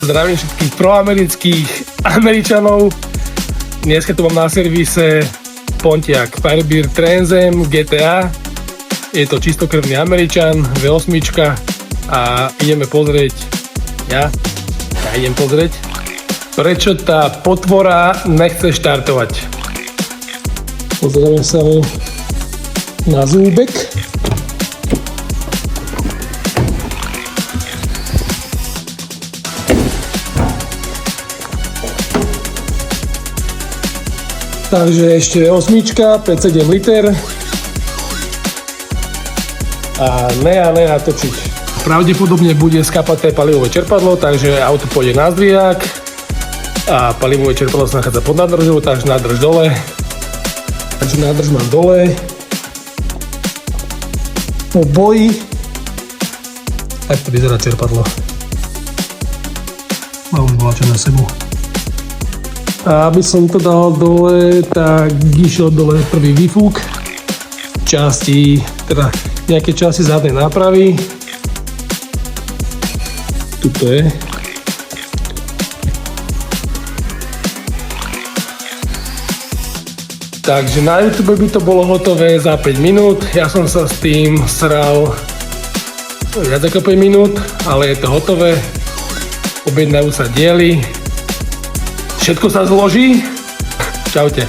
Zdravím všetkých proamerických Američanov. Dneska tu mám na servise Pontiac Firebird Trans Am GTA. Je to čistokrvný Američan, V8 a ideme pozrieť, ja idem pozrieť, prečo tá potvora nechce štartovať. Pozrieme sa ho na zúbek. Takže ešte 8, 5-7 liter a nea točiť. Pravdepodobne bude skapaté palivové čerpadlo, takže auto pôjde na zdvihák a palivové čerpadlo sa nachádza pod nádržou, takže nádrž dole. Takže nádrž mám dole. Po boji. Tak to vyzerá čerpadlo. Mám už voľačo na sebu. A aby som to dal dole, tak išiel dole prvý výfúk časti, teda nejaké časti zadnej nápravy. Tuto je. Takže na YouTube by to bolo hotové za 5 minút. Ja som sa s tým sral viac ako 5 minút, ale je to hotové. Objednajú sa diely. Všetko sa zloží. Čaute.